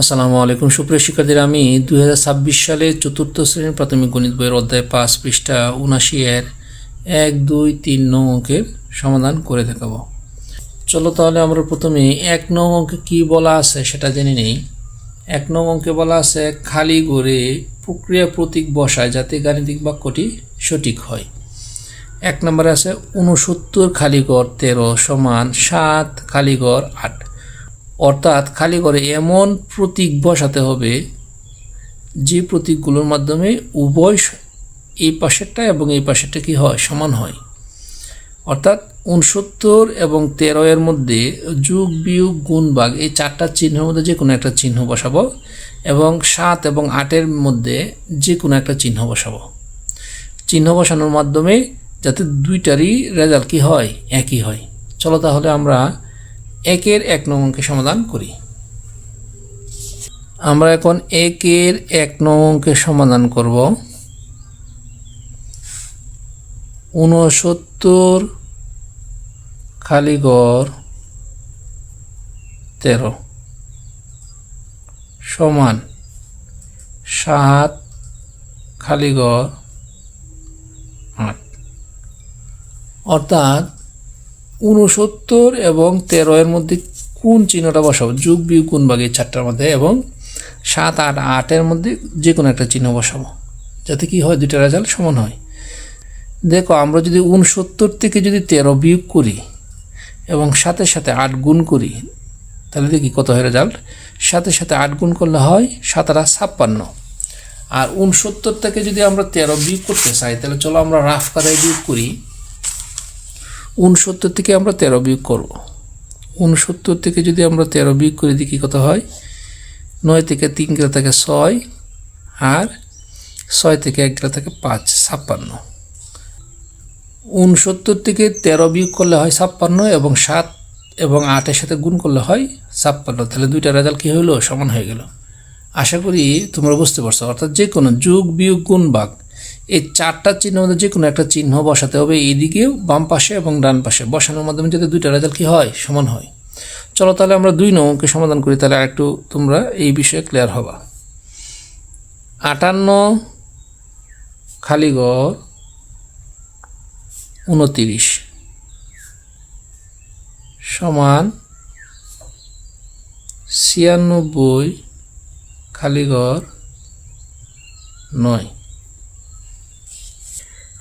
আসসালামু আলাইকুম সুপ্রিয় শিক্ষার্থীরা, আমি 2026 সালে চতুর্থ শ্রেণীর প্রাথমিক গণিত বইয়ের অধ্যায় 5 পৃষ্ঠা 79 এর 1, 2, 3 নং অঙ্কের সমাধান করে দেখাবো। চলো তাহলে আমরা প্রথমে 1 নং অঙ্কে কি বলা আছে সেটা জেনে নেই। 1 নং অঙ্কে বলা আছে খালি ঘরে প্রক্রিয়া প্রতীক বসায় যাতে গাণিতিক বাক্যটি সঠিক হয়। 1 নম্বরে আছে 69 খালি ঘর 13 সমান 7 খালি ঘর 8। অর্থাৎ খালি ঘরে এমন প্রতীক বসাতে হবে যে প্রতীকগুলোর মাধ্যমে উভয় এই পাশেরটা এবং এই পাশেরটা কি হয়, সমান হয়। অর্থাৎ 69 এবং 13 এর মধ্যে যোগ বিয়োগ গুণ ভাগ এই চারটা চিহ্নের মধ্যে যে কোনো একটা চিহ্ন বসাবো এবং 7 এবং 8-এর মধ্যে যে কোনো একটা চিহ্ন বসাবো। চিহ্ন বসানোর মাধ্যমে যাতে দুইটারই রেজাল্ট কি হয়, একই হয়। চলো তাহলে আমরা 1 নং অঙ্কের সমাধান করি। আমরা এখন 1 নং অঙ্কের সমাধান করব। 69 খালি ঘর 13 সমান 7 খালি ঘর 8। অর্থাৎ 69 এবং 13 এর মধ্যে কোন চিহ্নটা বসাবো, যোগ বিয়োগ গুণ ভাগ এই চারটার মধ্যে, এবং 7, 8, 8-এর মধ্যে যে কোনো একটা চিহ্ন বসাবো যাতে কি হয়, দুইটা রেজাল্ট সমান হয়। দেখো, আমরা যদি 69 থেকে যদি 13 বিয়োগ করি এবং সাথে সাথে 8 গুণ করি তাহলে দেখি কত হয় রেজাল্ট। সাথে সাথে 8 গুণ করলে হয় 7 আর 56। আর 69 থেকে যদি আমরা 13 বিয়োগ করতে চাই তাহলে চলো আমরা রাফ কাদায় বিয়োগ করি। 69 থেকে আমরা 13 বিয়োগ করব। 69 থেকে যদি আমরা 13 বিয়োগ করি দেখি কত হয়। 9 থেকে 3 গেলে থাকে 6 আর 6 থেকে 1 গেলে থাকে 5, 56। 69 থেকে 13 বিয়োগ করলে হয় 56 এবং 7 এবং 8-এর সাথে গুণ করলে হয় 56। তাহলে দুইটা রেজাল্ট কি হইলো, সমান হয়ে গেল। আশা করি তোমরা বুঝতে পারছো। অর্থাৎ যে কোনো যোগ বিয়োগ গুণ ভাগ এই চারটা চিহ্নের মধ্যে যে কোনো একটা চিহ্ন বসাতে হবে, এইদিকেও বাম পাশে এবং ডান পাশে বসানোর মাধ্যমে যাতে দুইটা রেজাল্ট কি হয়, সমান হয়। চলো তাহলে আমরা 2 নং অঙ্কের সমাধান করি, তাহলে আরেকটু তোমরা এই বিষয়ে ক্লিয়ার হবা। 58 খালি ঘর 29 সমান 96 খালি ঘর 9।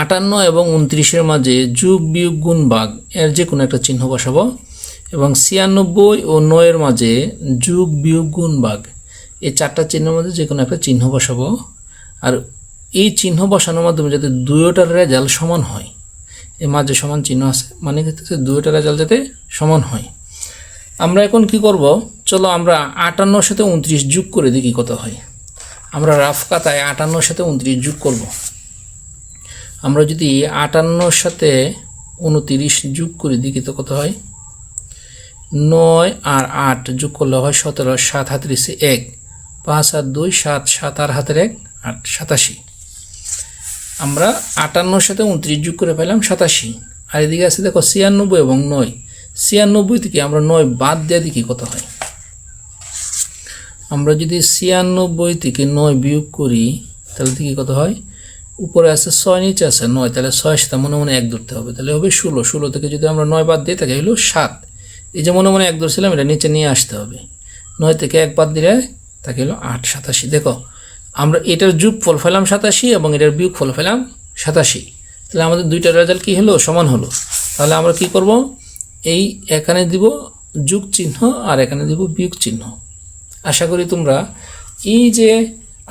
58 এবং 29-এর মাঝে যোগ বিয়োগ গুণ ভাগ এর যে কোনো একটা চিহ্ন বসাবো এবং 96 ও 9-এর মাঝে যোগ বিয়োগ গুণ ভাগ এই চারটা চিহ্নের মধ্যে যে কোনো একটা চিহ্ন বসাবো। আর এই চিহ্ন বসানোর মাধ্যমে যাতে দুইটার রেজাল্ট সমান হয়, এর মাঝে সমান চিহ্ন আছে মানে হচ্ছে দুইটার রেজাল্ট যাতে সমান হয়। আমরা এখন কি করব, চলো আমরা 58-এর সাথে 29 যোগ করে দেখি কত হয়। আমরা রাফ কাতায় 58-এর সাথে 29 যোগ করব। আমরা যদি 58-এর সাথে 29 যোগ করে দেখি তো কত হয়। 9 আর 8 যোগ করলে হয় 17, 7 হাতের 1, 5 আর 2 7, 7 আর হাতের 1 8, 87। আমরা 58-এর সাথে 29 যোগ করে পেলাম 87। আর এদিকে আছে দেখো 96 এবং 9। 96 থেকে আমরা 9 বাদ দিয়ে দেখি কত হয়। আমরা যদি 96 থেকে 9 বিয়োগ করি তাহলে দেখি কত হয়। উপরে আছে 6, নিচে আছে 9, তাহলে 6-এর সাথে মনে মনে 1 ধরতে হবে, তাহলে হবে 16। 16 থেকে যদি আমরা 9 বাদ দিই তাহলে হলো 7। এই যে মনে মনে 1 ধরছিলাম, এটা নিচে নিয়ে আসতে হবে। 9 থেকে 1 বাদ দিলে তাকে হলো 8, 87। দেখো, আমরা এটার যোগফল পেলাম 87 এবং এটার বিয়োগফল পেলাম 87। তাহলে আমাদের দুইটার রেজাল্ট কি হলো, সমান হলো। তাহলে আমরা কি করব, এই এখানে দিব যোগ চিহ্ন আর এখানে দিব বিয়োগ চিহ্ন। আশা করি তোমরা এই যে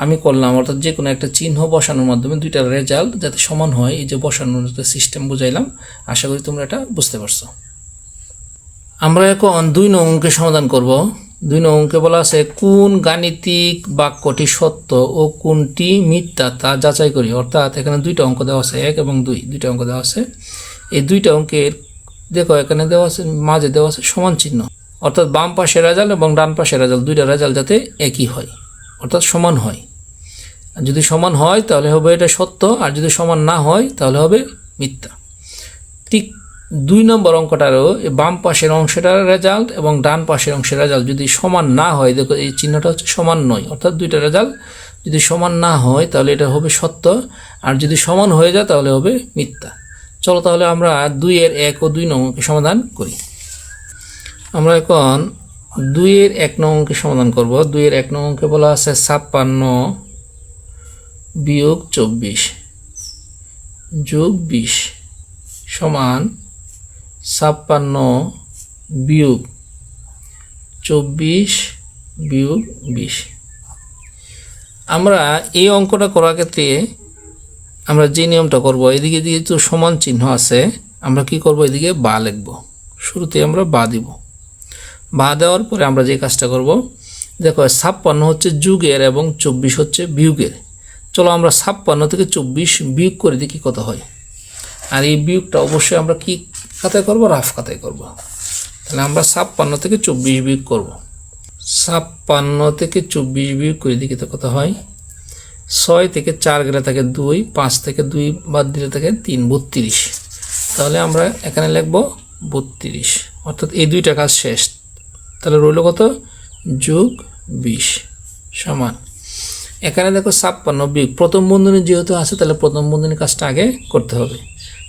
আমি করলাম, অর্থাৎ যে কোনো একটা চিহ্ন বসানোর মাধ্যমে দুইটার রেজাল্ট যাতে সমান হয়, এই যে বসানোর সিস্টেম বুঝাইলাম, আশা করি তোমরা এটা বুঝতে পারছো। আমরা এখন 2 নং অঙ্কের সমাধান করব। 2 নং অঙ্কে বলা আছে কোন গাণিতিক বাক্যটি সত্য ও কোনটি মিথ্যা তা যাচাই করি। অর্থাৎ এখানে 2টা অঙ্ক দেওয়া আছে, 1 এবং 2, 2টা অঙ্ক দেওয়া আছে। এই 2টা অঙ্কের দেখো এখানে দেওয়া আছে, মাঝে দেওয়া আছে সমান চিহ্ন। অর্থাৎ বাম পাশের রেজাল্ট এবং ডান পাশের রেজাল্ট, দুইটা রেজাল্ট যাতে একই হয়, অর্থাৎ সমান হয়। আর যদি সমান হয় তাহলে হবে এটা সত্য, আর যদি সমান না হয় তাহলে হবে মিথ্যা। ঠিক 2 নম্বর অঙ্কটারও বাম পাশের অংশটার রেজাল্ট এবং ডান পাশের অংশের রেজাল্ট যদি সমান না হয়, দেখো এই চিহ্নটা হচ্ছে সমান নয়, অর্থাৎ দুইটা রেজাল্ট যদি সমান না হয় তাহলে এটা হবে সত্য, আর যদি সমান হয়ে যায় তাহলে হবে মিথ্যা। চলো তাহলে আমরা 2 এর 1 ও 2 নং অঙ্কের সমাধান করি। আমরা এখন 2 এর 1 নং অঙ্কের সমাধান করব। 2 এর 1 নং অঙ্কে বলা আছে 56 বিয়োগ 24 যোগ 20 সমান 56 বিয়োগ 24 বিয়োগ 20। আমরা এই অঙ্কটা করার ক্ষেত্রে আমরা যে নিয়মটা করব, এদিকে যেহেতু সমান চিহ্ন আছে আমরা কি করব, এদিকে বা লিখব। শুরুতে আমরা বা দিব। বা দেওয়ার পরে আমরা যে কাজটা করব, দেখো 56 হচ্ছে যুগের এবং 24 হচ্ছে বিয়োগের। চলো আমরা 56 থেকে 24 বিয়োগ করে দেখি কত হয়। আর এই বিয়োগটা অবশ্যই আমরা কি খাতায় করব, রাফ খাতায় করব। তাহলে আমরা 56 থেকে 24 বিয়োগ করব। 56 থেকে 24 বিয়োগ করে দেখি তো কত হয়। 6 থেকে 4 গেলে থাকে 2, 5 থেকে 2 বাদ দিলে থাকে 3, 32। তাহলে আমরা এখানে লিখব 32, অর্থাৎ এই দুইটা কাজ শেষ। তাহলে রইল কত, যোগ 20 সমান, এখানে দেখো 56 বিয়োগ প্রথম বন্ধনী যেহেতু আছে তাহলে প্রথম বন্ধনীর কাজটা আগে করতে হবে।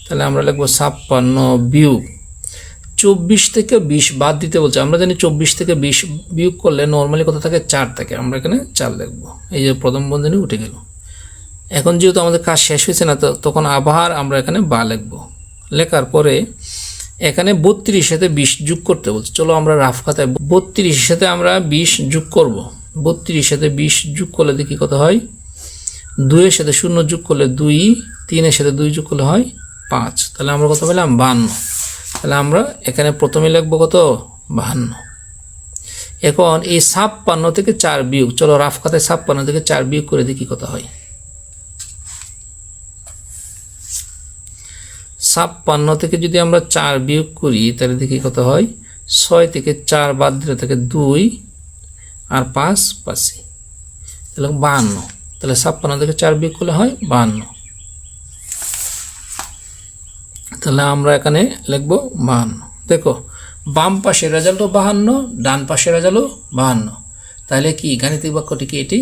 তাহলে আমরা লিখব 56 বিয়োগ 24 থেকে 20 বাদ দিতে বলছে। আমরা জানি 24 থেকে 20 বিয়োগ করলে নর্মালি কত থাকে, 4 থাকে। আমরা এখানে 4 লিখব। এই যে প্রথম বন্ধনী উঠে গেল। এখন যেহেতু আমাদের কাজ শেষ হয়েছে না, তখন আবার আমরা এখানে বা লিখব। লেখার পরে এখানে 32 সাথে 20 যোগ করতে বলছে। চলো আমরা রাফ খাতায় 32 সাথে আমরা 20 যোগ করব। 32 সাথে 20 যোগ করলে দেখি কত হয়। 2 এর সাথে 0 যোগ করলে 2, 3 এর সাথে 2 যোগ করলে হয় 5। তাহলে আমরা কত পেলাম, 52। তাহলে আমরা এখানে প্রথমে লিখব কত, 52। এখন এই 56 থেকে 4 বিয়োগ, চলো রাফ খাতায় 56 থেকে 4 বিয়োগ করে দেখি কত হয়। 56 থেকে যদি আমরা 4 বিয়োগ করি তাহলে দেখি কত হয়। 6 থেকে 4 বাদ দিলে থাকে 2 আর 5 5, তাহলে 52। তাহলে 56 থেকে 4 বিয়োগ করলে হয় 52। তাহলে আমরা এখানে লিখব 52। দেখো বাম পাশের রেজাল্টও 52, ডান পাশের রেজাল্টও 52। তাহলে কি গাণিতিক বাক্যটি কি এটি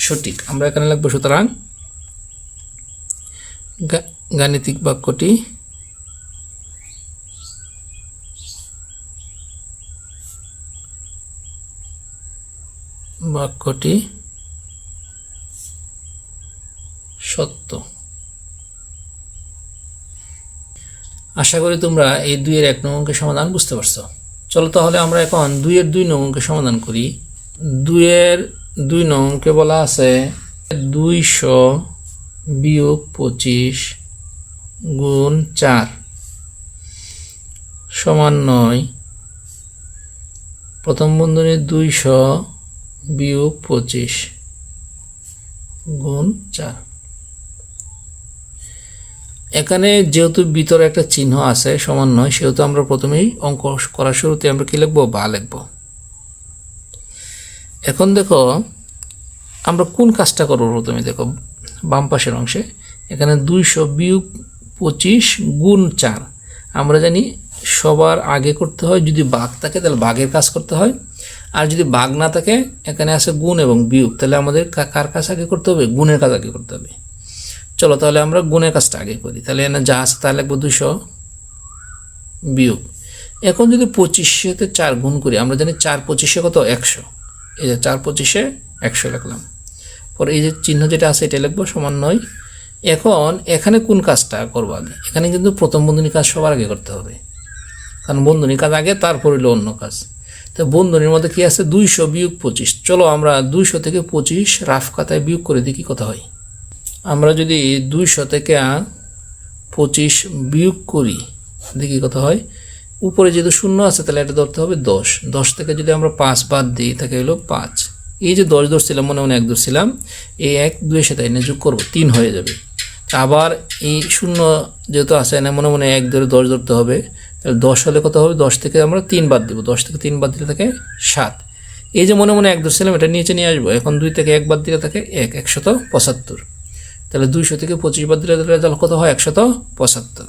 সঠিক? আমরা এখানে লিখব, সুতরাং গাণিতিক বাক্যটি সত্য। আশা করি তোমরা এই 2 এর 1 নং অঙ্কের সমাধান বুঝতে পারছো। চলো তাহলে আমরা এখন 2 এর 2 নং অঙ্কের সমাধান করি। 2 এর 2 নং অঙ্কে বলা আছে 200 বিয়োগ 25 গুণ 4 সমান 9। প্রথম বন্ধনী 200 বিয়োগ 25 গুণ 4। এখানে যেহেতু ভিতরে একটা চিহ্ন আছে সমান নয়, সেহেতু আমরা প্রথমেই অঙ্ক করার শুরুতে আমরা কি লিখব, বা লিখব। এখন দেখো আমরা কোন কাজটা করব। প্রথমে দেখো বাম পাশের অংশে এখানে 200 বিয়োগ 25 গুণ 4। আমরা জানি সবার আগে করতে হয়, যদি ভাগ থাকে তাহলে ভাগের কাজ করতে হয়, আর যদি ভাগ না থাকে এখানে আছে গুণ এবং বিয়োগ, তাহলে আমাদের কার কাজ আগে করতে হবে, গুণের কাজ আগে করতে হবে। চলো তাহলে আমরা গুণের কাজটা আগে করি। তাহলে এখানে যা আছে তাহলে লিখব 200 বিয়োগ। এখন যদি 25 সাথে 4 গুণ করি, আমরা জানি 4 25 কত, 100। এই যে 4 25 100 লিখলাম। পরে এই যে চিহ্ন যেটা আছে এটা লিখবো, সমান 9। এখন এখানে কোন কাজটা করবো আগে, এখানে কিন্তু প্রথম বন্ধনীর কাজ সবার আগে করতে হবে, কারণ বন্ধনীর কাজ আগে, তারপর হলো অন্য কাজ। তো বন্ধনীর মধ্যে কি আছে, 200 বিয়োগ 25। চলো আমরা 200 থেকে 25 রাফ খাতায় বিয়োগ করে দেখি কত হয়। আমরা যদি 200 থেকে 25 বিয়োগ করি দেখি কত হয়। উপরে যেহেতু 0 আছে তাহলে এটা ধরতে হবে 10। 10 থেকে যদি আমরা 5 বাদ দিই তাকে হলো 5। এই যে 10 ধরছিলাম, মনে মনে 1 ধরছিলাম, এই 1 2 এর সাথে এনে যোগ করবো, 3 হয়ে যাবে। আবার এই 0 যেহেতু আছে না, মনে মনে 1 ধরে 10 ধরতে হবে, তাহলে 10 হলে কত হবে, 10 থেকে আমরা 3 বাদ দিব, 10 থেকে 3 বাদ দিলে থাকে 7। এই যে মনে মনে 1 ধরছিলাম এটা নিচে নিয়ে আসবো। এখন 2 থেকে 1 বাদ দিলে থাকে 1, 175। তাহলে 200 থেকে 25 বাদ দিলে রেজাল্ট কত হয়, 175।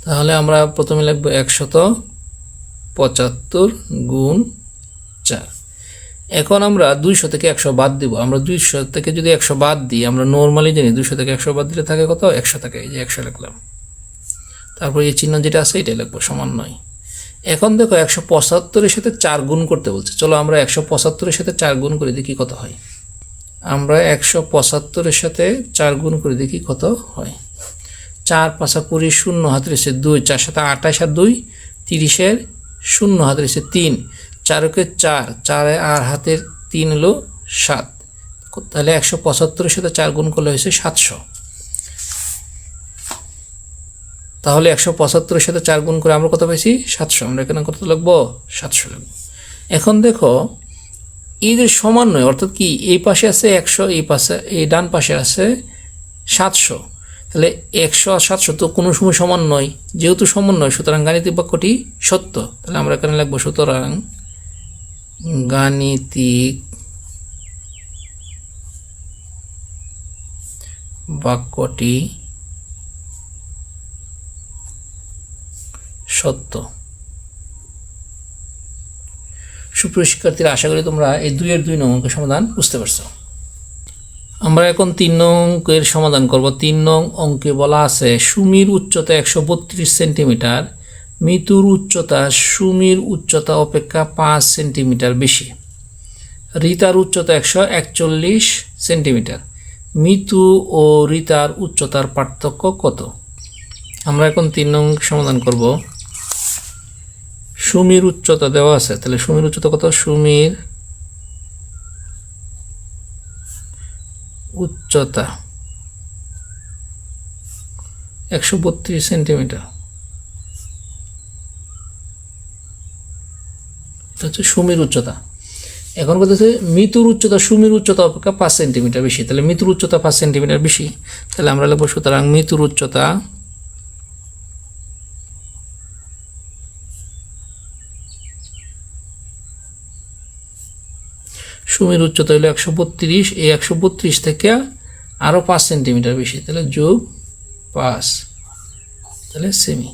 তাহলে আমরা প্রথমে লিখব 175 গুণ 4। এখন আমরা 200 থেকে 100 বাদ দিব। আমরা 200 থেকে যদি 100 বাদ দিই, আমরা নর্মালি জানি 200 থেকে 100 বাদ দিলে থাকে কত? 100 থাকে। এই যে 100 লিখলাম, তারপর এই চিহ্ন যেটা আছে এটাই লিখবো, সমান নয়। এখন দেখো 175 সাথে 4 গুণ করতে বলছে। চলো আমরা 175 সাথে 4 গুণ করে দেখি কত হয়। আমরা 175 সাথে 4 গুণ করে দেখি কত হয়। 4 5 20, 0 হাতে রয়েছে 2, 4 7 28 আর 2 30, 0 হাতে রয়েছে 3, 4 কে 4, 4 আর হাতের 3 হলো 7। তাহলে 175 সাথে 4 গুণ করলে হয়েছে 700। তাহলে 175 সাথে 4 গুণ করে আমরা কত পাইছি? 700। আমরা এখানে কত লিখবো? 700 লিখবো। এখন দেখো এই যে সমান নয়, অর্থাৎ কি এই পাশে আছে 100, এই পাশে এই ডান পাশে আছে 700। তাহলে 100 আর 700 তো কোনো সময় সমান নয়। যেহেতু সমান নয়, সুতরাং গাণিতিক বাক্যটি সত্য। তাহলে আমরা এখানে লিখবো, সুতরাং গাণিতিক বাক্যটি সত্য। সুপ্রিয় শিক্ষার্থীরা, আশা করি তোমরা এই 2 এর 2 নং অঙ্কের সমাধান বুঝতে পারছো। আমরা এখন 3 নং অঙ্কের সমাধান করব। 3 নং অঙ্কে বলা আছে সুমির উচ্চতা 132 সেন্টিমিটার, মিতুর উচ্চতা সুমির উচ্চতা অপেক্ষা 5 সেন্টিমিটার বেশি। রিতার উচ্চতা 141 সেন্টিমিটার। মিতু ও রিতার উচ্চতার পার্থক্য কত? আমরা এখন 3 নং সমাধান করব। সুমির উচ্চতা দেওয়া আছে, তাহলে সুমির উচ্চতা কত? সুমির উচ্চতা 132 সেন্টিমিটার। এটা হচ্ছে সুমির উচ্চতা। এখন কথা হচ্ছে মিতুর উচ্চতা সুমির উচ্চতা অপেক্ষা 5 সেন্টিমিটার বেশি। তাহলে মিতুর উচ্চতা 5 সেন্টিমিটার বেশি। তাহলে আমরা লিখব, সুতরাং মিতুর উচ্চতা সুমির উচ্চতা হলো 132। এই 132 থেকে আরও 5 সেন্টিমিটার বেশি, তাহলে যোগ 5, তাহলে সেমি।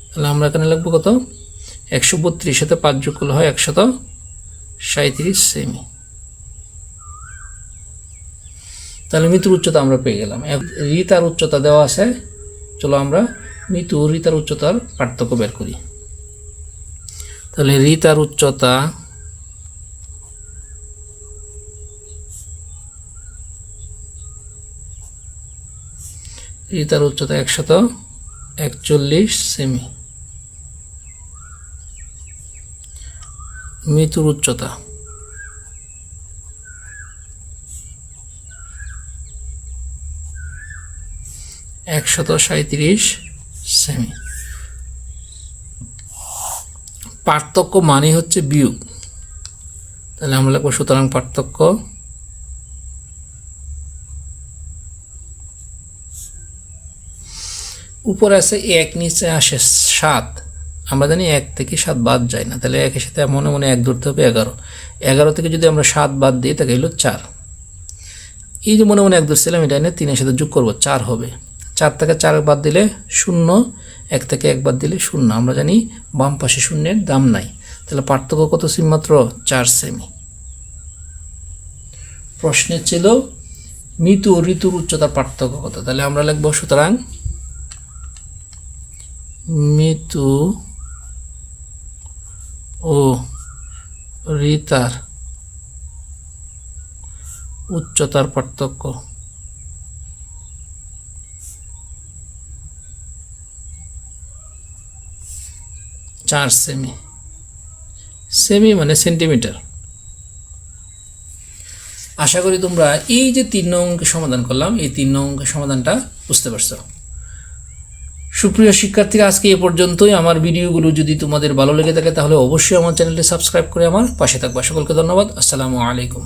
তাহলে আমরা এখানে লিখবো কত? 132 সাথে 5 যোগ করলে হয় 137 সেমি। তাহলে মিতুর উচ্চতা আমরা পেয়ে গেলাম। রিতার উচ্চতা দেওয়া আছে। চলো আমরা মিতু রিতার উচ্চতার পার্থক্য বের করি। তাহলে রিতার উচ্চতা রিতার উচ্চতা 141 সেমি। মিতুর উচ্চতা 137 সেমি। পার্থক্য মানে হচ্ছে বিয়োগ। তাহলে আমরা লিখব, সুতরাং পার্থক্য উপরে আছে 1, নিচে আসে 7। আমরা জানি 1 থেকে 7 বাদ যায় না, তাহলে 1 এর সাথে মনে মনে 1 ধরতে হবে 11। 11 থেকে যদি আমরা 7 বাদ দিই তাহলে হলো 4। এই যে মনে মনে 1 ধরছিলাম, এটা এনে 3 এর সাথে যোগ করবো, 4 হবে। 4 থেকে 4 বাদ দিলে 0, 1 থেকে 1 বাদ দিলে 0। আমরা জানি বাম পাশে শূন্যের দাম নাই। তাহলে পার্থক্য কত সেমি? মাত্র 4 সেমি। প্রশ্নে ছিল মিতু ও ঋতুর উচ্চতার পার্থক্য কত? তাহলে আমরা লিখব, সুতরাং মিতু ও রিতার উচ্চতার পার্থক্য 4 সেমি। সেমি মানে সেন্টিমিটার। আশা করি তোমরা এই যে 3 নং অঙ্কের সমাধান করলাম, এই 3 নং অঙ্কের সমাধানটা বুঝতে পারছো। সুপ্রিয় শিক্ষার্থীরা, আজকে এ পর্যন্তই। আমার ভিডিওগুলো যদি তোমাদের ভালো লেগে থাকে তাহলে অবশ্যই আমার চ্যানেলটি সাবস্ক্রাইব করে আমার পাশে থাকবা। সকলকে ধন্যবাদ। আসসালামু আলাইকুম।